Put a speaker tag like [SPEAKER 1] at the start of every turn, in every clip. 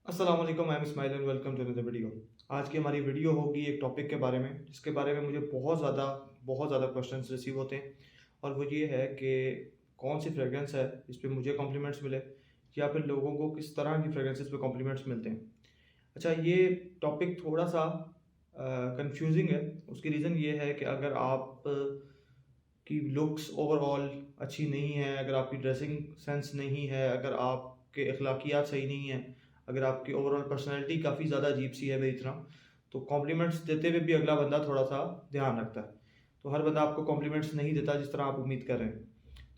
[SPEAKER 1] अस्सलाम वालेकुम, I am Ismail and welcome to another video. आज की हमारी वीडियो होगी एक टॉपिक के बारे में जिसके बारे में मुझे बहुत ज़्यादा क्वेश्चंस रिसीव होते हैं। और वो ये है कि कौन सी फ्रेगरेंस है जिस पे मुझे कॉम्प्लीमेंट्स मिले या फिर लोगों को किस तरह की फ्रेगरेंसेस पे कॉम्प्लीमेंट्स मिलते हैं। अच्छा, ये टॉपिक थोड़ा सा कंफ्यूजिंग है। उसकी रीज़न ये है कि अगर आप की लुक्स ओवरऑल अच्छी नहीं है, अगर आपकी ड्रेसिंग सेंस नहीं है, अगर आपके अखलाकियात सही नहीं है, अगर आपकी ओवरऑल पर्सनैलिटी काफ़ी ज़्यादा अजीब सी है मेरी तरह, तो कॉम्प्लीमेंट्स देते हुए भी अगला बंदा थोड़ा सा ध्यान रखता है। तो हर बंदा आपको कॉम्प्लीमेंट्स नहीं देता जिस तरह आप उम्मीद कर रहे हैं।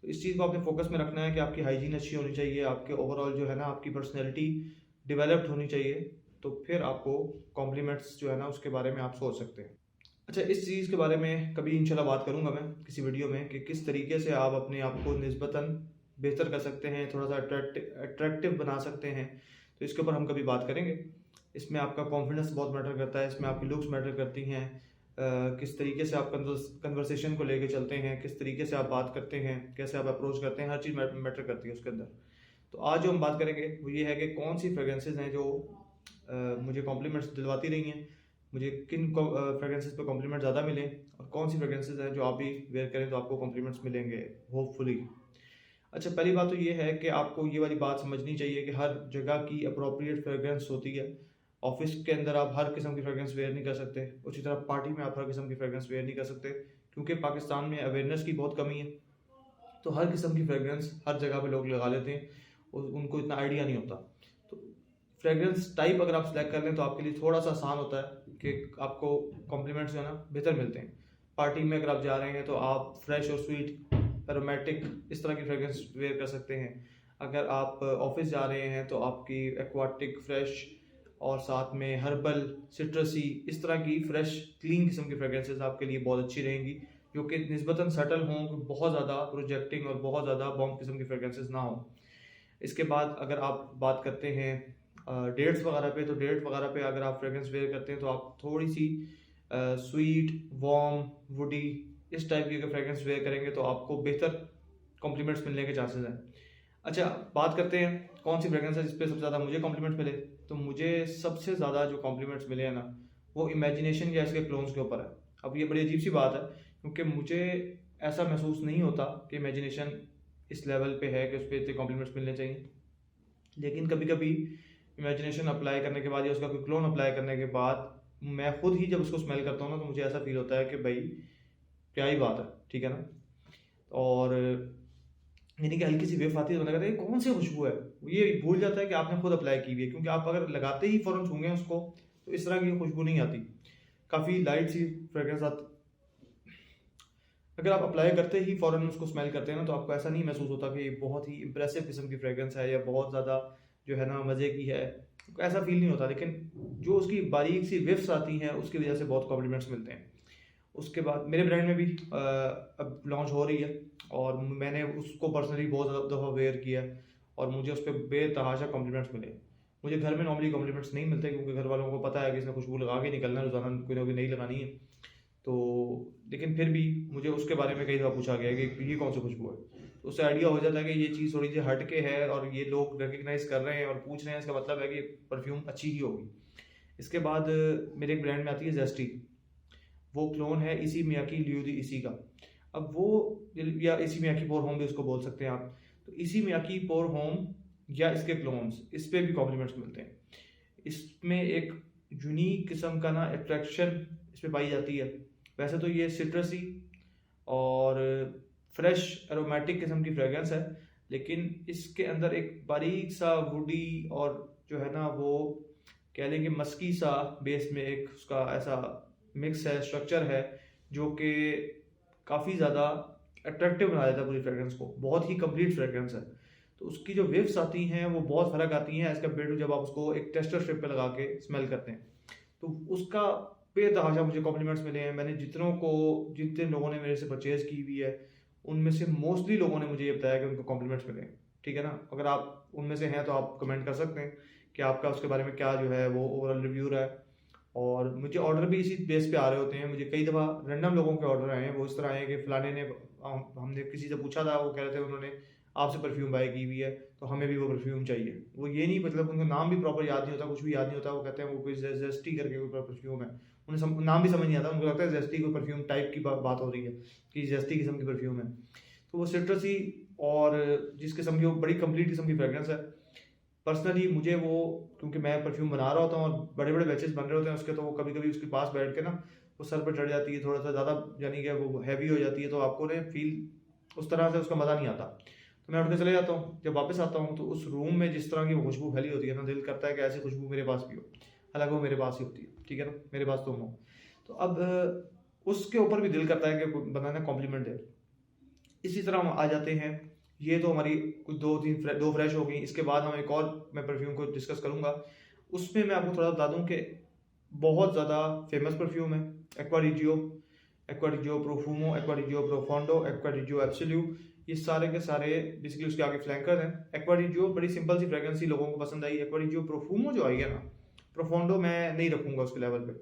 [SPEAKER 1] तो इस चीज़ को आपने फोकस में रखना है कि आपकी हाइजीन अच्छी होनी चाहिए, आपके ओवरऑल जो है ना आपकी पर्सनैलिटी डेवलप्ड होनी चाहिए। तो फिर आपको कॉम्प्लीमेंट्स जो है ना उसके बारे में आप सोच सकते हैं। अच्छा, इस चीज़ के बारे में कभी इंशाल्लाह बात करूँगा मैं किसी वीडियो में कि किस तरीके से आप अपने आप को निस्बतन बेहतर कर सकते हैं, थोड़ा सा अट्रैक्टिव बना सकते हैं। तो इसके ऊपर हम कभी बात करेंगे। इसमें आपका कॉन्फिडेंस बहुत मैटर करता है, इसमें आपकी लुक्स मैटर करती हैं। किस तरीके से आप कन्वर्सेशन को लेके चलते हैं, किस तरीके से आप बात करते हैं, कैसे आप अप्रोच करते हैं, हर चीज़ मैटर करती है उसके अंदर। तो आज जो हम बात करेंगे वो ये है कि कौन सी फ्रेगरेंसेज हैं जो मुझे कॉम्प्लीमेंट्स दिलवाती रही हैं, मुझे किन फ्रेगरेंसेस पे कॉम्प्लीमेंट ज़्यादा मिले, और कौन सी फ्रेगरेंसेस हैं जो आप भी वेयर करें तो आपको कॉम्प्लीमेंट्स मिलेंगे होपफुली। अच्छा, पहली बात तो ये है कि आपको ये वाली बात समझनी चाहिए कि हर जगह की अप्रोप्रिएट फ्रेगरेंस होती है। ऑफिस के अंदर आप हर किस्म की फ्रेगरेंस वेयर नहीं कर सकते, उसी तरह पार्टी में आप हर किस्म की फ्रेगरेंस वेयर नहीं कर सकते, क्योंकि पाकिस्तान में अवेयरनेस की बहुत कमी है। तो हर किस्म की फ्रेगरेंस हर जगह पे लोग लगा लेते हैं और उनको इतना आइडिया नहीं होता। तो फ्रेगरेंस टाइप अगर आप सेलेक्ट कर लें तो आपके लिए थोड़ा सा आसान होता है कि आपको कॉम्प्लीमेंट्स जो है ना बेहतर मिलते हैं। पार्टी में अगर आप जा रहे हैं तो आप फ्रेश और स्वीट एरोमेटिक इस तरह की फ्रेगरेंस वेयर कर सकते हैं। अगर आप ऑफिस जा रहे हैं तो आपकी एक्वाटिक फ्रेश और साथ में हर्बल सिट्रसी इस तरह की फ्रेश क्लीन किस्म की फ्रेगरेंसेस आपके लिए बहुत अच्छी रहेंगी, जो कि निस्बतन सटल हों, बहुत ज़्यादा प्रोजेक्टिंग और बहुत ज़्यादा बॉम्ब किस्म की फ्रेगरेंसेस ना हो। इसके बाद अगर आप बात करते हैं डेट्स वगैरह पे, तो डेट्स वगैरह पे अगर आप फ्रेगरेंस वेयर करते हैं तो आप थोड़ी सी स्वीट वार्म वुडी इस टाइप की अगर फ्रेगरेंस वेयर करेंगे तो आपको बेहतर कॉम्प्लीमेंट्स मिलने के चांसेस हैं। अच्छा, बात करते हैं कौन सी फ्रेगरेंस है जिस पे सबसे ज़्यादा मुझे कॉम्प्लीमेंट्स मिले। तो मुझे सबसे ज़्यादा जो कॉम्प्लीमेंट्स मिले हैं ना वो इमेजिनेशन या इसके क्लोन्स के ऊपर है। अब ये बड़ी अजीब सी बात है, क्योंकि मुझे ऐसा महसूस नहीं होता कि इमेजिनेशन इस लेवल पे है कि उस पर इतने कॉम्प्लीमेंट्स मिलने चाहिए। लेकिन कभी कभी इमेजिनेशन अप्लाई करने के बाद या उसका कोई क्लोन अप्लाई करने के बाद मैं खुद ही जब उसको स्मेल करता हूँ ना तो मुझे ऐसा फील होता है कि भाई क्या ही बात है, ठीक है ना। और यानी कि हल्की सी वेव आती है तो लगता है ये कौन सी खुशबू है, ये भूल जाता है कि आपने खुद अप्लाई की हुई है, क्योंकि आप अगर लगाते ही फौरन छूंगे उसको तो इस तरह की खुशबू नहीं आती, काफ़ी लाइट सी फ्रेग्रेंस आती। अगर आप अप्लाई करते ही फ़ौरन उसको स्मेल करते हैं ना तो आपको ऐसा नहीं महसूस होता कि ये बहुत ही इंप्रेसिव किस्म की फ्रेग्रेंस है या बहुत ज़्यादा जो है ना मज़े की है, ऐसा फील नहीं होता। लेकिन जो उसकी बारीक सी विफ्स आती हैं उसकी वजह से बहुत कॉम्प्लीमेंट्स मिलते हैं। उसके बाद मेरे ब्रांड में भी अब लॉन्च हो रही है और मैंने उसको पर्सनली बहुत ज़्यादा दफ़ा वेयर किया है और मुझे उस पर बेतहाशा कॉम्प्लीमेंट्स मिले। मुझे घर में नॉर्मली कॉम्प्लीमेंट्स नहीं मिलते क्योंकि घर वालों को पता है कि इसने खुशबू लगा के निकलना है, रोज़ाना कोई ना कोई नहीं लगानी है। तो लेकिन फिर भी मुझे उसके बारे में कई दफ़ा पूछा गया कि ये कौन सी खुशबू है, तो उससे आइडिया हो जाता है कि ये चीज़ थोड़ी सी हट के है और ये लोग रिकग्नाइज कर रहे हैं और पूछ रहे हैं, इसका मतलब है कि परफ्यूम अच्छी ही होगी। इसके बाद मेरे एक ब्रांड में आती है जेस्टी, वो क्लोन है इसी मियाकी लियोदी इसी का। अब वो या इसी मियाकी पोर होम भी उसको बोल सकते हैं आप। तो इसी मियाकी पोर होम या इसके क्लोन्स इस पे भी कॉम्प्लीमेंट्स मिलते हैं। इसमें एक यूनिक किस्म का ना अट्रैक्शन इसमें पाई जाती है। वैसे तो ये सिट्रसी और फ्रेश एरोमेटिक किस्म की फ्रेग्रेंस है, लेकिन इसके अंदर एक बारीक सा वुडी और जो है ना वो कह लें कि मस्की सा बेस में एक उसका ऐसा मिक्स है, स्ट्रक्चर है, जो कि काफ़ी ज़्यादा अट्रैक्टिव बना देता है पूरी फ्रेग्रेंस को। बहुत ही कंप्लीट फ्रेग्रेंस है। तो उसकी जो वेव्स आती हैं वो बहुत फ़र्क आती हैं एज़ कम्पेयर टू जब आप उसको एक टेस्टर स्ट्रिप पे लगा के स्मेल करते हैं। तो उसका बेतहाशा मुझे कॉम्प्लीमेंट्स मिले हैं। मैंने जितने लोगों ने मेरे से परचेज़ की हुई है उनमें से मोस्टली लोगों ने मुझे ये बताया कि उनको कॉम्प्लीमेंट्स मिले हैं, ठीक है ना। अगर आप उनमें से हैं तो आप कमेंट कर सकते हैं कि आपका उसके बारे में क्या जो है वो ओवरऑल रिव्यू रहा है। और मुझे ऑर्डर भी इसी बेस पे आ रहे होते हैं। मुझे कई दफ़ा रैंडम लोगों के ऑर्डर आए हैं, वो इस तरह आए हैं कि फ़लाने ने हमने किसी से पूछा था, वो कह रहे थे उन्होंने आपसे परफ्यूम बाय की हुई है तो हमें भी वो परफ्यूम चाहिए। वो ये नहीं, मतलब उनको नाम भी प्रॉपर याद नहीं होता, कुछ भी याद नहीं होता, वो कहते हैं वो कोई जेस्टी करके कोई परफ्यूम है, उन्हें नाम भी समझ नहीं आता, उनको लगता है जेस्टी कोई परफ्यूम टाइप की बात हो रही है कि जेस्टी किस्म की परफ्यूम है। तो वो सिट्रसी और जिस किस्म की, वो बड़ी कंप्लीट किस्म की फ्रेगरेंस है। पर्सनली मुझे वो, क्योंकि मैं परफ्यूम बना रहा होता हूँ और बड़े बड़े बैचेस बन रहे होते हैं उसके, तो वो कभी कभी उसके पास बैठ के ना वो सर पर चढ़ जाती है थोड़ा सा ज़्यादा, यानी कि वो हैवी हो जाती है, तो आपको ना फील उस तरह से उसका मज़ा नहीं आता। तो मैं उठ के चले जाता हूँ। जब वापस आता हूँ तो उस रूम में जिस तरह की वो खुशबू फैली होती है ना, दिल करता है कि ऐसी खुशबू मेरे पास भी हो। हालांकि वो मेरे पास ही होती है, ठीक है ना, मेरे पास तुम हो। तो अब उसके ऊपर भी दिल करता है कि बंदा ना कॉम्प्लीमेंट दे। इसी तरह हम आ जाते हैं, ये तो हमारी कुछ दो फ्रेश हो गई। इसके बाद हम एक और, मैं परफ्यूम को डिस्कस करूंगा, उसमें मैं आपको थोड़ा बता दूं कि बहुत ज़्यादा फेमस परफ्यूम है Acqua Di Gio, Acqua Di Gio Profumo, Acqua Di Gio Profondo, Acqua Di Gio absolute. ये सारे के सारे बेसिकली उसके आगे फ्लैंकर हैं। एक्वा रिजियो बड़ी सिंपल सी फ्रेग्रेंस ही लोगों को पसंद आई। एक्वा रिजियो प्रोफूमो जो आई है ना, प्रोफोंडो मैं नहीं रखूंगा उसके लेवल पे।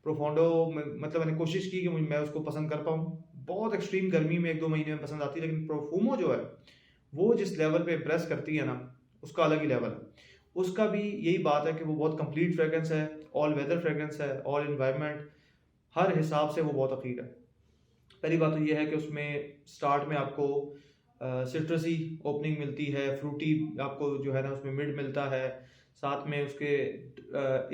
[SPEAKER 1] प्रोफोंडो मतलब मैंने कोशिश की कि मैं उसको पसंद कर पाऊँ, बहुत एक्सट्रीम गर्मी में 1-2 महीने में पसंद आती है, लेकिन प्रोफूमो जो है वो जिस लेवल पे इम्प्रेस करती है ना, उसका अलग ही लेवल है। उसका भी यही बात है कि वो बहुत कंप्लीट फ्रेग्रेंस है, ऑल वेदर फ्रेग्रेंस है, ऑल इन्वायरमेंट, हर हिसाब से वो बहुत अखीर है। पहली बात तो ये है कि उसमें स्टार्ट में आपको सिट्रसी ओपनिंग मिलती है, फ्रूटी आपको जो है ना उसमें मिड मिलता है, साथ में उसके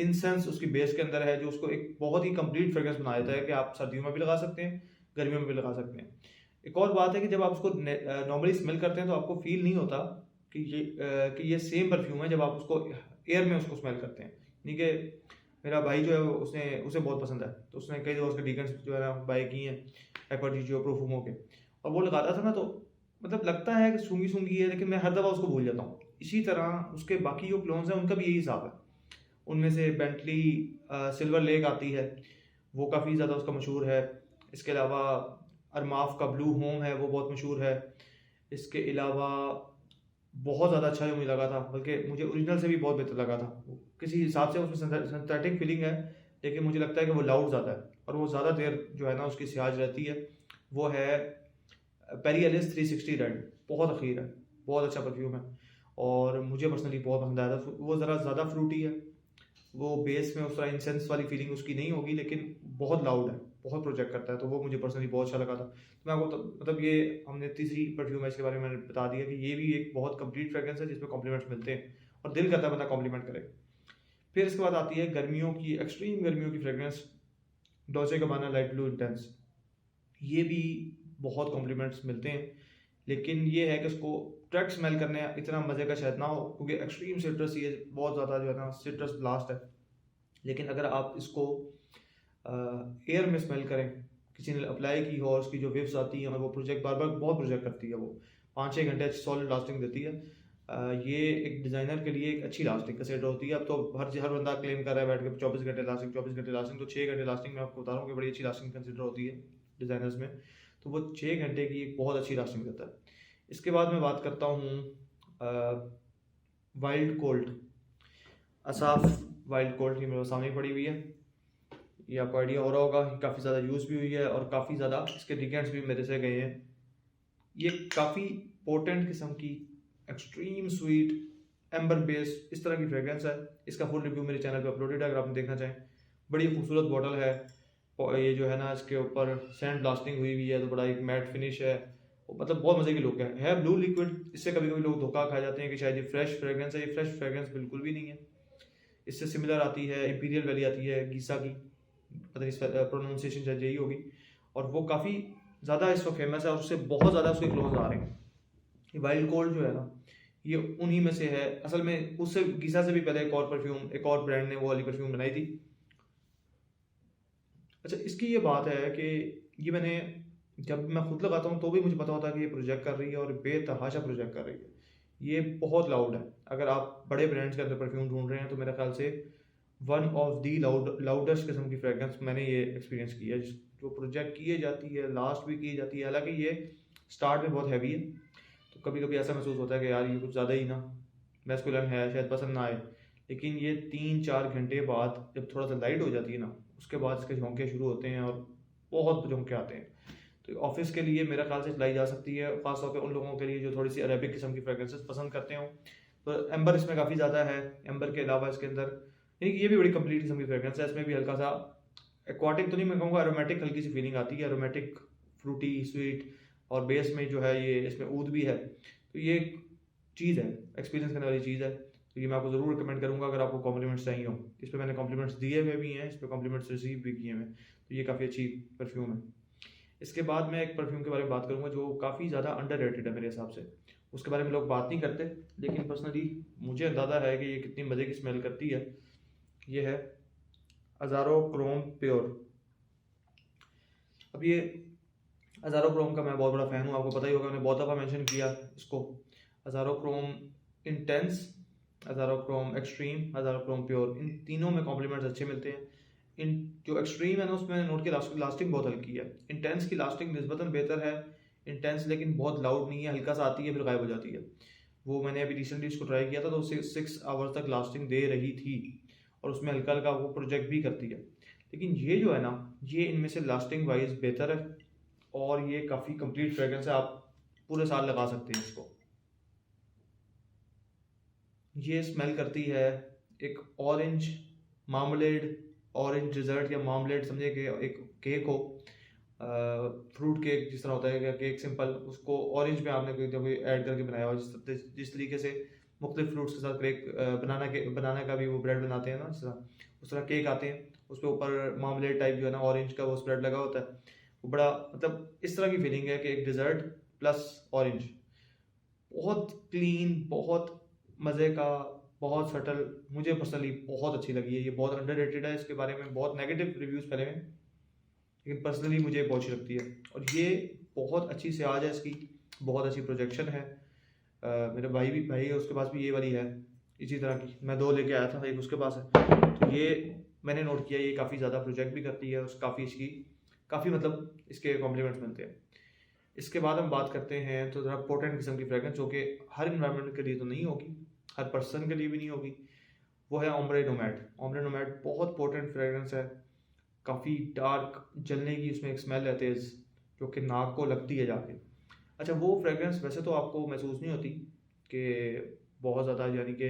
[SPEAKER 1] इंसेंस उसकी बेस के अंदर है जो उसको एक बहुत ही कंप्लीट फ्रेग्रेंस बना देता है कि आप सर्दियों में भी लगा सकते हैं, गर्मियों में भी लगा सकते हैं। एक और बात है कि जब आप उसको नॉर्मली स्मेल करते हैं तो आपको फील नहीं होता कि ये सेम परफ्यूम है जब आप उसको एयर में उसको स्मेल करते हैं। यानी कि मेरा भाई जो है उसने उसे बहुत पसंद है, तो उसने कई दफ़ा उसके डीगन्स जो है ना बाय किए हैं एक्वा रिजियो प्रोफूमो के, और वो लगाता था ना तो मतलब लगता है कि सूंगी सूंगी है, लेकिन मैं हर दफ़ा उसको भूल जाता हूँ। इसी तरह उसके बाकी जो क्लोन्स हैं उनका भी यही हिसाब है। उनमें से बेंटली सिल्वर लेक आती है, वो काफ़ी ज़्यादा उसका मशहूर है। इसके अलावा अरमाफ का ब्लू होम है, वो बहुत मशहूर है। इसके अलावा बहुत ज़्यादा अच्छा जो मुझे लगा था, बल्कि मुझे ओरिजिनल से भी बहुत बेहतर लगा था। किसी हिसाब से उसमें सिंथेटिक फीलिंग है, लेकिन मुझे लगता है कि वो लाउड ज़्यादा है और वो ज़्यादा देर जो है ना उसकी सियाज रहती है। वो है पेरी एलिस 360 रेड, बहुत अखीर है, बहुत अच्छा परफ्यूम है और मुझे पर्सनली बहुत पसंद आया था। वो ज़रा ज़्यादा फ्रूटी है, वो बेस में उस तरह इंसेंस वाली फीलिंग उसकी नहीं होगी, लेकिन बहुत लाउड है, बहुत प्रोजेक्ट करता है, तो वो मुझे पर्सनली बहुत अच्छा लगा था। तो मैं आपको मतलब ये हमने तीसरी परफ्यूम है इसके बारे में मैंने बता दिया कि ये भी एक बहुत कंप्लीट फ्रेग्रेंस है जिसमें कॉम्प्लीमेंट्स मिलते हैं और दिल करता है बंदा कॉम्प्लीमेंट करे। फिर इसके बाद आती है गर्मियों की, एक्सट्रीम गर्मियों की fragrance, Dolce गबाना light blue intense. ये भी बहुत कॉम्प्लीमेंट्स मिलते हैं, लेकिन ये है कि उसको ट्रैक स्मेल करने इतना मज़े का शायद ना हो, क्योंकि एक्सट्रीम सिट्रस ये बहुत ज़्यादा जो है ना सिट्रस ब्लास्ट है। लेकिन अगर आप इसको एयर में स्मेल करें, किसी ने अप्लाई की हो और उसकी जो वेव्स आती हैं और वो प्रोजेक्ट बार बार बहुत प्रोजेक्ट करती है, वो 5-6 घंटे अच्छी सॉलिड लास्टिंग देती है। ये एक डिज़ाइनर के लिए एक अच्छी लास्टिंग कंसिडर होती है। अब तो हर बंदा क्लेम कर रहा है बैठ के 24 घंटे लास्टिंग, 24 घंटे लास्टिंग, तो 6 घंटे लास्टिंग मैं आपको बता रहा हूँ कि बड़ी अच्छी लास्टिंग कंसिडर होती है डिज़ाइनर्स में। तो वो 6 घंटे की एक बहुत अच्छी लास्टिंग देता है। इसके बाद मैं बात करता हूँ wild cold, Asaf wild cold, ये मेरे सामने पड़ी हुई है, ये आपको आइडिया हो रहा होगा, काफ़ी ज़्यादा यूज़ भी हुई है और काफ़ी ज़्यादा इसके डिकेंट्स भी मेरे से गए हैं। ये काफ़ी पोटेंट किस्म की एक्सट्रीम स्वीट एम्बर बेस इस तरह की फ्रेग्रेंस है। इसका फुल रिव्यू मेरे चैनल पे अपलोडेड है अगर आपने देखना चाहें। बड़ी खूबसूरत बॉटल है, और ये जो है ना इसके ऊपर सैंड ब्लास्टिंग हुई हुई है, तो बड़ा एक मैट फिनिश है, मतलब बहुत मज़े की लुक है ब्लू लिक्विड। इससे कभी कभी लोग धोखा खा जाते हैं कि शायद ये फ्रेश फ्रेग्रेंस है, ये फ्रेश फ्रेग्रेंस बिल्कुल भी नहीं है। इससे सिमिलर आती है इंपीरियल वैली आती है गीसा की, पता नहीं इस प्रोनाउंसिएशन शायद यही होगी, और वो काफ़ी ज़्यादा इस वक्त फेमस है और उससे बहुत ज़्यादा उसके क्लोज आ रहे हैं। ये वाइल्ड कोल्ड जो है ना, ये उन्हीं में से है। असल में उससे गीसा से भी पहले एक और परफ्यूम, एक और ब्रांड ने वो वाली परफ्यूम बनाई थी। अच्छा, इसकी ये बात है कि ये मैंने जब मैं खुद लगाता हूँ तो भी मुझे पता होता है कि ये प्रोजेक्ट कर रही है और बेतहाशा प्रोजेक्ट कर रही है। ये बहुत लाउड है। अगर आप बड़े ब्रांड्स के अंदर परफ्यूम ढूंढ रहे हैं तो मेरे ख्याल से वन ऑफ दी लाउडेस्ट किस्म की फ्रेग्रेंस मैंने ये एक्सपीरियंस की है, जो प्रोजेक्ट की जाती है, लास्ट भी की जाती है। हालांकि ये स्टार्ट में बहुत हैवी है, तो कभी कभी ऐसा महसूस होता है कि यार ये कुछ ज़्यादा ही ना मैस्कुलिन है, शायद पसंद ना आए। लेकिन ये 3-4 घंटे बाद जब थोड़ा सा लाइट हो जाती है ना, उसके बाद इसके झोंके शुरू होते हैं और बहुत झोंके आते हैं। तो ऑफिस के लिए मेरा ख्याल से चलाई जा सकती है, खासतौर पे उन लोगों के लिए जो थोड़ी सी अरेबिक किस्म की फ्रेगरेंसेस पसंद करते हो। तो एम्बर इसमें काफ़ी ज़्यादा है। एम्बर के अलावा इसके अंदर ये भी बड़ी कंप्लीट किस्म की फ्रेगरेंस है। इसमें भी हल्का सा एक्वाटिक तो नहीं मैं कहूँगा, एरोमेटिक हल्की सी फीलिंग आती है, एरोमेटिक, फ्रूटी, स्वीट, और बेस में जो है ये इसमें ऊद भी है। तो ये चीज़ है, एक्सपीरियंस करने वाली चीज़ है। तो ये मैं आपको ज़रूर रिकमेंड करूँगा अगर आपको कॉम्प्लीमेंट्स चाहिए हो। इस पर मैंने कॉम्प्लीमेंट्स दिए हुए भी हैं, इस पर कॉम्प्लीमेंट्स रिसीव भी किए हैं। तो ये काफ़ी अच्छी परफ्यूम है। इसके बाद मैं एक परफ्यूम के बारे में बात करूँगा जो काफ़ी ज़्यादा अंडररेटेड है मेरे हिसाब से। उसके बारे में लोग बात नहीं करते, लेकिन पर्सनली मुझे अंदाज़ा है कि ये कितनी मज़े की स्मेल करती है। ये है अज़ारो क्रोम प्योर। अब ये अज़ारो क्रोम का मैं बहुत बड़ा फ़ैन हूँ, आपको पता ही होगा, मैंने बहुत दफ़ा मेंशन किया इसको। Azzaro Chrome Intense, Azzaro Chrome Extreme, Azzaro Chrome Pure, इन तीनों में कॉम्प्लीमेंट्स अच्छे मिलते हैं। इन जो एक्सट्रीम है ना उसमें नोट की लास्टिंग बहुत हल्की है। इंटेंस की लास्टिंग निस्बतन बेहतर है। इंटेंस लेकिन बहुत लाउड नहीं है, हल्का सा आती है फिर गायब हो जाती है। वो मैंने अभी रिसेंटली इसको ट्राई किया था तो 6 आवर्स तक लास्टिंग दे रही थी, और उसमें हल्का हल्का वो प्रोजेक्ट भी करती है। लेकिन ये जो है ना, ये इनमें से लास्टिंग वाइज बेहतर है, और ये काफ़ी कंप्लीट फ्रेग्रेंस है, आप पूरे साल लगा सकते हैं इसको। ये स्मेल करती है एक ऑरेंज मार्मलेड, ऑरेंज डिज़र्ट या मार्मलेट समझे कि एक केक हो, फ्रूट केक जिस तरह होता है, केक सिंपल, उसको ऑरेंज में आपने कोई ऐड करके बनाया हो, जिस तरीके से मुख्तलिफ फ्रूट्स के साथ केक, बनाना का भी वो ब्रेड बनाते हैं ना, जिस तरह उस तरह केक आते हैं, उस पर ऊपर मार्मलेट टाइप जो है ना ऑरेंज का वो स्प्रेड लगा होता है। वो बड़ा मतलब इस तरह की फीलिंग है कि एक डिज़र्ट प्लस ऑरेंज, बहुत क्लीन, बहुत मज़े का, बहुत सटल। मुझे पर्सनली बहुत अच्छी लगी है। ये बहुत अंडररेटेड है, इसके बारे में बहुत नेगेटिव रिव्यूज़ पहले में, लेकिन पर्सनली मुझे बहुत अच्छी लगती है। और ये बहुत अच्छी से आज है इसकी, बहुत अच्छी प्रोजेक्शन है। मेरे भाई है उसके पास भी ये वाली है इसी तरह की, मैं 2 लेके आया था, एक उसके पास है। तो ये मैंने नोट किया, ये काफ़ी ज़्यादा प्रोजेक्ट भी करती है, उस काफ़ी इसकी काफ़ी मतलब इसके कॉम्प्लीमेंट्स मिलते हैं। इसके बाद हम बात करते हैं तो ज़रा पोटेंट किस्म की फ्रेगरेंस, जो कि हर इन्वायरमेंट के लिए तो नहीं होगी, हर पर्सन के लिए भी नहीं होगी। वो है ओम्ब्रे नोमैड। ओम्ब्रे नोमैड बहुत पोटेंट फ्रेगरेंस है, काफ़ी डार्क, जलने की उसमें एक स्मेल है तेज़, जो कि नाक को लगती है जाके। अच्छा, वो फ्रेगरेंस वैसे तो आपको महसूस नहीं होती कि बहुत ज़्यादा यानी कि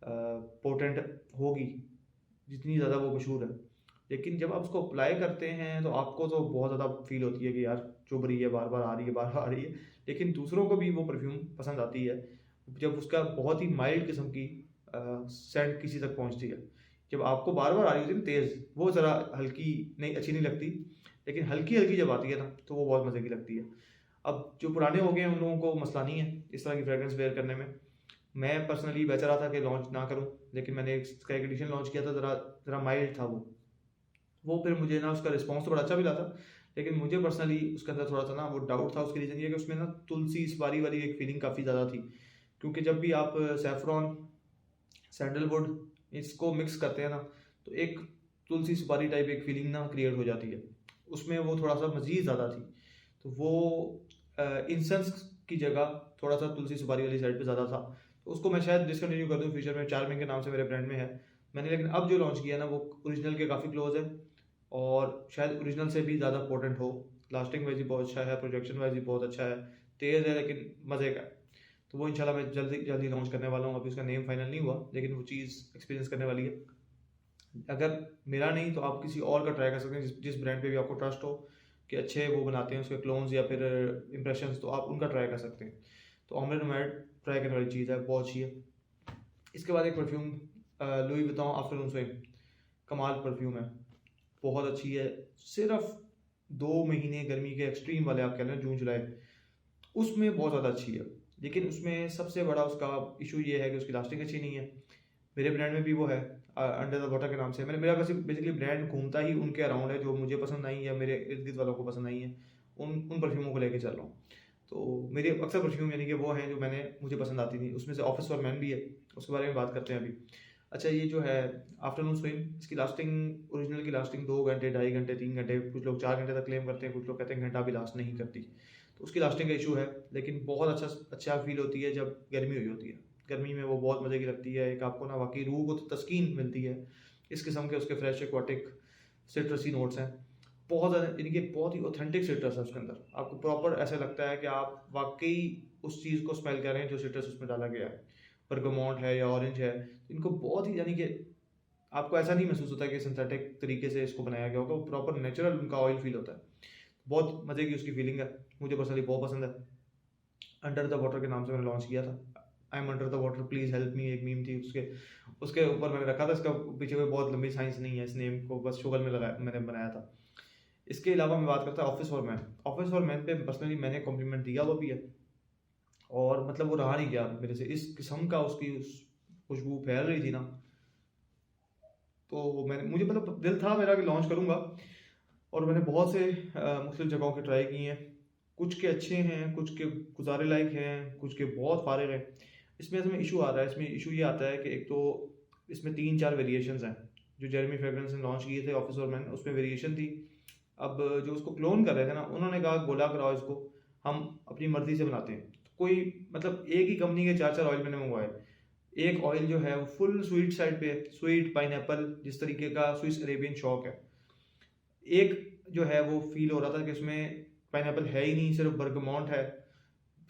[SPEAKER 1] पोटेंट होगी, जितनी ज़्यादा वो मशहूर है, लेकिन जब आप उसको अप्लाई करते हैं तो आपको तो बहुत ज़्यादा फील होती है कि यार चुभ रही है, बार बार आ रही है, बार बार आ रही है। लेकिन दूसरों को भी वो परफ्यूम पसंद आती है जब उसका बहुत ही माइल्ड किस्म की सेंट किसी तक पहुंचती है। जब आपको बार बार आ रही होती है ना तेज़, वो ज़रा हल्की नहीं, अच्छी नहीं लगती, लेकिन हल्की हल्की जब आती है ना तो वो बहुत मज़े की लगती है। अब जो पुराने हो गए हैं उन लोगों को मसला नहीं है इस तरह की फ्रेगरेंस वेयर करने में। मैं पर्सनली बेचा रहा था कि लॉन्च ना करूं, लेकिन मैंने इसका एक एडिशन लॉन्च किया था, ज़रा ज़रा माइल्ड था वो फिर मुझे ना उसका रिस्पॉन्स तो बड़ा अच्छा मिला था, लेकिन मुझे पर्सनली उसके अंदर थोड़ा सा ना वो डाउट था। उसकी रीज़न ये कि उसमें ना तुलसी सुपारी वाली एक फीलिंग काफ़ी ज़्यादा थी, क्योंकि जब भी आप सैफरॉन, सैंडलवुड इसको मिक्स करते हैं ना तो एक तुलसी सुपारी टाइप एक फीलिंग ना क्रिएट हो जाती है, उसमें वो थोड़ा सा मज़ीद ज़्यादा थी। तो वो इंसेंस की जगह थोड़ा सा तुलसी सुपारी वाली साइड पे ज़्यादा था, तो उसको मैं शायद डिसकंटिन्यू कर दूँ फ्यूचर में। चार्मिंग के नाम से मेरे ब्रांड में है मैंने, लेकिन अब जो लॉन्च किया ना वो ओरिजिनल के काफ़ी क्लोज है, और शायद ओरिजिनल से भी ज़्यादा पोटेंट हो। लास्टिंग वाइज भी बहुत अच्छा है, प्रोजेक्शन वाइज भी बहुत अच्छा है, तेज़ है लेकिन मज़े का है। तो वो इंशाल्लाह मैं जल्दी जल्दी लॉन्च करने वाला हूँ। अभी उसका नेम फाइनल नहीं हुआ, लेकिन वो चीज़ एक्सपीरियंस करने वाली है। अगर मेरा नहीं तो आप किसी और का ट्राई कर सकते हैं, जिस ब्रांड पे भी आपको ट्रस्ट हो कि अच्छे वो बनाते हैं उसके क्लोन्स या फिर इंप्रेशंस, तो आप उनका ट्राई कर सकते हैं। तो ओम्ब्रे नोमैड ट्राई करने वाली चीज़ है, बहुत अच्छी है। इसके बाद एक perfume Louis Vuitton afternoon swing, कमाल परफ्यूम है, बहुत अच्छी है। सिर्फ 2 महीने गर्मी के एक्सट्रीम वाले आप कह लें, जून जुलाई, उसमें बहुत ज़्यादा अच्छी है। लेकिन उसमें सबसे बड़ा उसका इशू ये है कि उसकी लास्टिंग अच्छी नहीं है। मेरे ब्रांड में भी वो है, अंडर द वाटर के नाम से। मेरा बेसिकली ब्रांड घूमता ही उनके अराउंड है, जो मुझे पसंद नहीं है, मेरे इर्द गिर्द वालों को पसंद नहीं है, उन परफ्यूमों को लेके चल रहा हूँ। तो मेरे अक्सर परफ्यूम यानी कि वो हैं जो मुझे पसंद आती थी, उसमें से ऑफिस फॉर मैन भी है, उसके बारे में बात करते हैं अभी। अच्छा, ये जो है आफ्टरनून स्विंग, इसकी लास्टिंग, ओरिजिनल की लास्टिंग 2 घंटे, 2.5 घंटे, 3 घंटे, कुछ लोग 4 घंटे तक क्लेम करते हैं, कुछ लोग कहते हैं घंटा भी लास्ट नहीं करती। तो उसकी लास्टिंग का इशू है, लेकिन बहुत अच्छा फील होती है जब गर्मी हुई होती है। गर्मी में वो बहुत मज़े की लगती है, एक आपको ना वाकई रूह को तो तस्कीन मिलती है। इस किस्म के उसके फ्रेश एक्वाटिक सिट्रसी नोट्स हैं, बहुत ज़्यादा, यानी कि बहुत ही ऑथेंटिक सिट्रस है उसके अंदर। आपको प्रॉपर ऐसा लगता है कि आप वाकई उस चीज़ को स्मेल कर रहे हैं जो सिट्रस उसमें डाला गया है। बर्गमोंट है या ऑरेंज है, इनको बहुत ही, यानी कि आपको ऐसा नहीं महसूस होता कि सिंथेटिक तरीके से इसको बनाया गया होगा, वो प्रॉपर नेचुरल उनका ऑयल फील होता है। बहुत मज़े की उसकी फीलिंग है, मुझे पर्सनली बहुत पसंद है। अंडर द वाटर के नाम से मैंने लॉन्च किया था। I am under the water please help me, एक मीम थी उसके उसके ऊपर मैंने रखा था। इसका पीछे कोई बहुत लंबी साइंस नहीं है, इस नेम को बस शुगर में लगाया, मैंने बनाया था। इसके अलावा मैं बात करता हूँ office for man. Office for man पे पर्सनली मैंने कॉम्प्लीमेंट दिया हुआ भी है, और मतलब वो रहा नहीं गया मेरे से। इस किस्म का उसकी उस खुशबू फैल रही थी ना, तो मैंने, मुझे मतलब दिल था मेरा कि लॉन्च करूँगा, और मैंने बहुत से मुख्तलिफ जगहों के ट्राई किए हैं। कुछ के अच्छे हैं, कुछ के गुजारे लायक हैं, कुछ के बहुत फारिग हैं। इसमें इशू आ रहा है, इसमें इशू ये आता है कि एक तो इसमें 3-4 वेरिएशंस हैं। जो जेरेमी फ्रेग्रेंस ने लॉन्च किए थे ऑफिस और मैन, उसमें वेरिएशन थी। अब जो उसको क्लोन कर रहे थे ना, उन्होंने कहा गोला कराओ इसको, हम अपनी मर्जी से बनाते हैं। तो कोई मतलब एक ही कंपनी के 4-4 ऑयल मैंने मंगवाए। एक ऑयल जो है वो फुल स्वीट साइड पे है, स्वीट पाइनएप्पल जिस तरीके का स्विस अरेबियन शॉक है। एक जो है वो फील हो रहा था कि उसमें पाइनएप्पल है ही नहीं, सिर्फ बर्गमोंट है,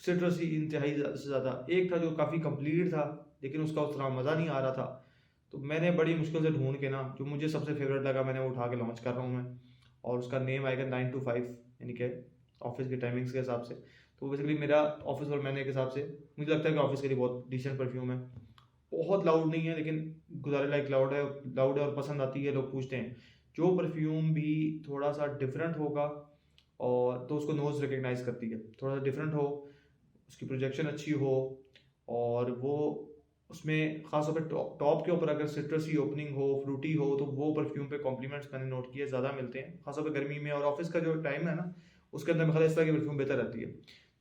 [SPEAKER 1] सिट्रस ही इंतहाई से ज़्यादा। एक था जो काफ़ी कंप्लीट था, लेकिन उसका उतना मज़ा नहीं आ रहा था। तो मैंने बड़ी मुश्किल से ढूंढ के ना, जो मुझे सबसे फेवरेट लगा, मैंने वो उठा के लॉन्च कर रहा हूँ मैं। और उसका नेम आएगा 9 to 5, यानी कि ऑफिस के टाइमिंग्स के हिसाब से। तो बेसिकली मेरा ऑफिस और मैंने के हिसाब से मुझे लगता है कि ऑफिस के लिए बहुत डिसेंट परफ्यूम है। बहुत लाउड नहीं है, लेकिन गुजारे लाइक लाउड है और पसंद आती है। लोग पूछते हैं जो परफ्यूम भी थोड़ा सा डिफरेंट होगा और तो उसको नोज़ रिकग्नाइज करती है, थोड़ा सा डिफरेंट हो, उसकी प्रोजेक्शन अच्छी हो, और वो उसमें खासतौर पर टॉप के ऊपर अगर सिट्रसी ओपनिंग हो, फ्रूटी हो, तो वो परफ्यूम पे कॉम्प्लीमेंट्स मैंने नोट किए ज़्यादा मिलते हैं, खासतौर पर गर्मी में। और ऑफिस का जो टाइम है ना, उसके अंदर मेरे इस तरह की परफ्यूम बेहतर रहती है।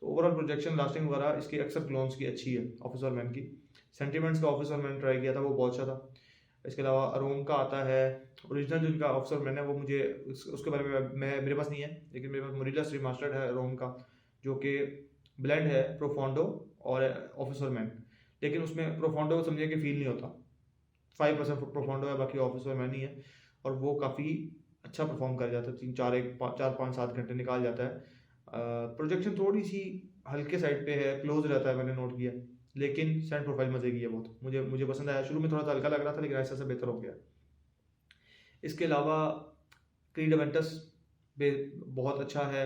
[SPEAKER 1] तो ओवरऑल प्रोजेक्शन, लास्टिंग वगैरह इसकी अक्सर क्लोन्स की अच्छी है, ऑफिस और मैन की। सेंटिमेंट्स का ऑफिस और मैंने ट्राई किया था, वो बहुत अच्छा था। इसके अलावा अरोम का आता है ओरिजिनल, जो इनका ऑफिस और मैन है, वो मुझे उसके बारे में मैं मेरे पास नहीं है, लेकिन मेरे पास मोरिल्ला रिमास्टर्ड है अरोम का, जो कि ब्लेंड है प्रोफोंडो और ऑफिस और मैन। लेकिन उसमें प्रोफोंडो समझिए कि फील नहीं होता, 5% प्रोफोंडो है, बाकी ऑफिस और मैन ही है। और वो काफ़ी अच्छा परफॉर्म कर जाता है, 4-5-7 घंटे निकाल जाता है। प्रोजेक्शन थोड़ी सी हल्के साइड पे है, क्लोज रहता है, मैंने नोट किया। लेकिन सेंट प्रोफाइल मजे की है बहुत, मुझे मुझे पसंद आया। शुरू में थोड़ा सा हल्का लग रहा था, लेकिन ऐसा बेहतर हो गया। इसके अलावा क्रीड अवेंटस बहुत अच्छा है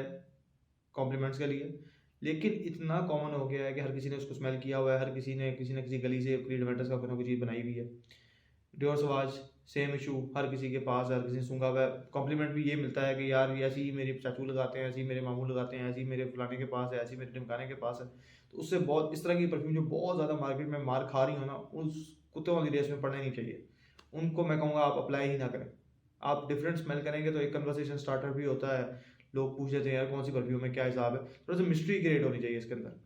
[SPEAKER 1] कॉम्प्लीमेंट्स के लिए, लेकिन इतना कॉमन हो गया है कि हर किसी ने उसको स्मेल किया हुआ है, हर किसी ने किसी न किसी गली से क्रीड अवेंटस का कोई ना कोई चीज़ बनाई हुई है। डियोर सवाज सेम इशू, हर किसी के पास, हर किसी ने सूंघा हुआ है। कॉम्प्लीमेंट भी ये मिलता है कि यार ये ऐसी ही मेरे चाचू लगाते हैं, ऐसी ही मेरे मामू लगाते हैं, ऐसी ही मेरे फलाने के पास है, ऐसी मेरे टिमकाने के पास है। तो उससे बहुत, इस तरह की परफ्यूम जो बहुत ज़्यादा मार्केट में मार खा रही हो ना, उस कुत्तों वाली रेस में पड़ना नहीं चाहिए। उनको मैं कहूँगा आप अप्लाई ही ना करें। आप डिफरेंट स्मेल करेंगे तो एक कन्वर्सेशन स्टार्टर भी होता है, लोग पूछ लेते हैं यार कौन सी परफ्यूम है, क्या हिसाब है, थोड़ा सा मिस्ट्री क्रिएट होनी चाहिए इसके अंदर।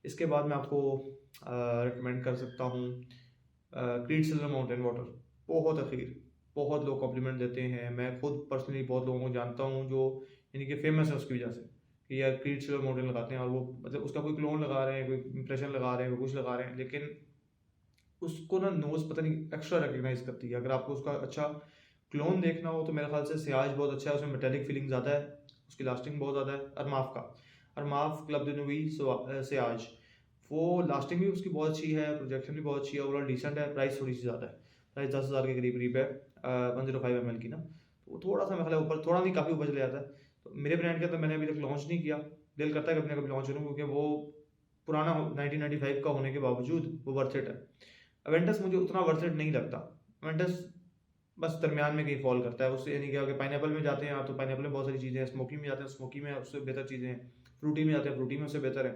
[SPEAKER 1] इसके बाद मैं आपको रिकमेंड कर सकता हूँ क्रीड सिल्वर माउंटेन वाटर। बहुत अखीर बहुत लोग कॉम्प्लीमेंट देते हैं, मैं खुद पर्सनली बहुत लोगों को जानता हूँ जो यानी कि फेमस है उसकी वजह से, कि यार क्रीड सिल्वर माउंटेन लगाते हैं, और वो मतलब उसका कोई क्लोन लगा रहे हैं, कोई इंप्रेशन लगा रहे हैं, कोई कुछ लगा रहे हैं, लेकिन उसको ना नोज पता नहीं एक्स्ट्रा रिकग्नाइज करती है। अगर आपको उसका अच्छा क्लोन देखना हो तो मेरे ख्याल से सियाज बहुत अच्छा है, उसमें मेटेलिक फीलिंग ज़्यादा है, उसकी लास्टिंग बहुत ज़्यादा है। अरमाफ क्लब de Nuit सियाज, वो लास्टिंग भी उसकी बहुत अच्छी है, प्रोजेक्शन भी बहुत अच्छी है, ओवरऑल डिसेंट है। प्राइस थोड़ी सी ज़्यादा है, प्राइस 10,000 के करीब करीब है 105 ml की ना, तो वो थोड़ा सा मेरे ख्याल ऊपर, थोड़ा नहीं काफ़ी ऊपर चले जाता है। तो मेरे ब्रांड के अंदर मैंने अभी तक लॉन्च नहीं किया, दिल करता है कि अपने कभी लॉन्च करूँ, क्योंकि वो पुराना 1995 का होने के बावजूद वो वर्थ इट है। अवेंटस मुझे उतना वर्थ इट नहीं लगता, अवेंटस बस दरमियान में कहीं फॉल करता है उससे। यानी कि अगर पाइनएप्पल में जाते हैं आप, तो पाइनएप्पल में बहुत सारी चीज़ें हैं, स्मोकी में जाते हैं, स्मोकी में उससे बेहतर चीज़ें हैं, फ्रूटी में जाते हैं, फ्रूटी में उससे बेहतर है,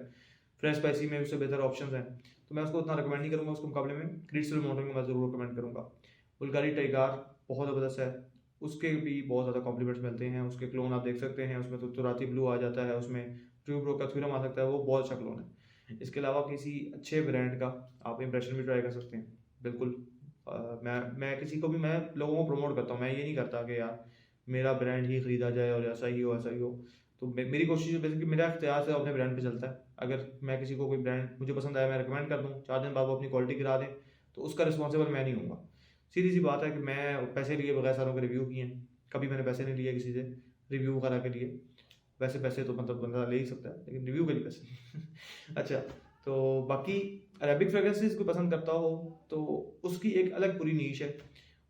[SPEAKER 1] फ्रेश स्पाइसी में उससे बेहतर ऑप्शन हैं। तो मैं उसको उतना रिकमेंड नहीं करूँगा, उसके मुकाबले में क्रीड सिल्वर माउंटेन को मैं ज़रूर रिकमेंड करूँगा। बुल्गारी टाइगार बहुत ज़बरदस्त है, उसके भी बहुत ज़्यादा कॉम्प्लीमेंट्स मिलते हैं। उसके क्लोन आप देख सकते हैं, उसमें तो तुराती ब्लू आ जाता है, उसमें ट्यूब्रो का थ्यूरम आ सकता है, वो बहुत अच्छा क्लोन है। इसके अलावा किसी अच्छे ब्रांड का आप इंप्रेशन भी ट्राई कर सकते हैं, बिल्कुल। मैं किसी को भी, मैं लोगों को प्रमोट करता हूँ, मैं ये नहीं करता कि यार मेरा ब्रांड ही खरीदा जाए और ऐसा ही हो ऐसा ही हो। तो मेरी कोशिश बेसिकली, मेरा इख्तियार से अपने ब्रांड पे चलता है। अगर मैं किसी को कोई ब्रांड मुझे पसंद आया, मैं रिकमेंड कर दूँ, 4 दिन बाद वो अपनी क्वालिटी गिरा दें, तो उसका रिस्पॉन्सिबल मैं नहीं हूँगा। सीधी सी बात है कि मैं पैसे लिए बगैर सारों के रिव्यू किए हैं, कभी मैंने पैसे नहीं लिए किसी से। रिव्यू वगैरह के लिए। वैसे पैसे तो मतलब बंदा ले ही सकता है, लेकिन रिव्यू के लिए पैसे अच्छा, तो बाकी अरेबिक फ्रेगरेंसेस को पसंद करता हो तो उसकी एक अलग पूरी नीश है।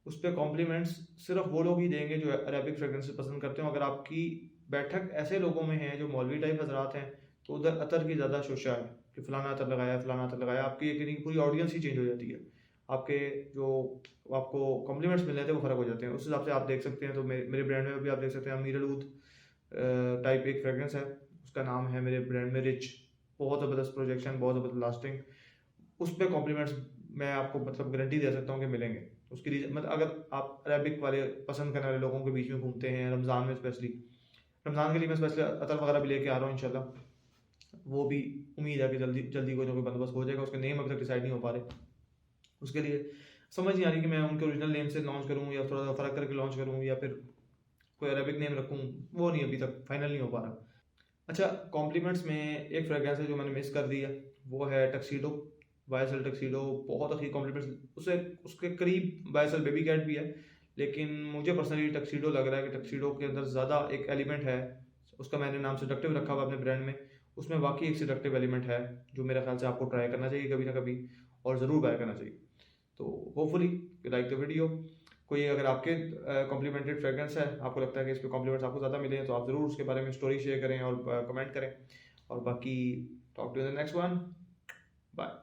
[SPEAKER 1] उस पर कॉम्प्लीमेंट्स सिर्फ वो लोग ही देंगे जो अरेबिक फ्रेगरेंसेस पसंद करते हो। अगर आपकी बैठक ऐसे लोगों में है जो मौलवी टाइप हजरात हैं, तो उधर अतर की ज़्यादा शोशा है कि फ़लाना अतर लगाया, फ़लाना अतर लगाया, आपकी एक पूरी ऑडियंस ही चेंज हो जाती है। आपके जो आपको कॉम्प्लीमेंट्स मिल रहे थे वो फ़र्क हो जाते हैं। उस हिसाब से आप देख सकते हैं। तो मेरे ब्रांड में भी आप देख सकते हैं, अमीर अलूद टाइप एक फ्रेगरेंस है, उसका नाम है मेरे ब्रांड में रिच। बहुत ज़बरदस्त प्रोजेक्शन, बहुत ज़बरदस्त लास्टिंग। उस पर कॉम्प्लीमेंट्स मैं आपको मतलब गारंटी दे सकता हूँ कि मिलेंगे। उसकी रीजन मतलब अगर आप अरेबिक वाले पसंद करने वाले लोगों के बीच में घूमते हैं रमज़ान में, स्पेशली रमज़ान के लिए मैं स्पेशली अतर वगैरह भी लेके आ रहा हूँ इंशाल्लाह। वो भी उम्मीद है कि जल्दी जल्दी कोई ना कोई बंदोबस्त हो जाएगा। उसके नेम अभी तक डिसाइड नहीं हो पा रहे। उसके लिए समझ नहीं आ रही कि मैं उनके ओरिजिनल नेम से लॉन्च करूँ या थोड़ा सा फ़र्क करके लॉन्च करूँ या फिर कोई अरेबिक नेम रखूँ। वो नहीं, अभी तक फाइनल नहीं हो पा रहा। अच्छा, कॉम्प्लीमेंट्स में एक फ्रेगरेंस है जो मैंने मिस कर दिया, वो है टक्सीडो, वाईएसएल टक्सीडो। बहुत अच्छी कॉम्प्लीमेंट्स उसे, उसके करीब वाईएसएल बेबी कैट भी है, लेकिन मुझे पर्सनली टक्सीडो लग रहा है कि टक्सीडो के अंदर ज़्यादा एक एलिमेंट है। उसका मैंने नाम सेडक्टिव रखा हुआ अपने ब्रांड में। उसमें वाकई एक सेडक्टिव एलिमेंट है जो मेरे ख्याल से आपको ट्राई करना चाहिए कभी ना कभी, और ज़रूर बाय करना चाहिए। तो hopefully you like the video. कोई अगर आपके कॉम्प्लीमेंटेड फ्रेगरेंस है, आपको लगता है कि इस पे कॉम्प्लीमेंट्स आपको ज़्यादा मिले हैं, तो आप ज़रूर उसके बारे में स्टोरी शेयर करें और कमेंट करें। और बाकी talk to the next one, bye.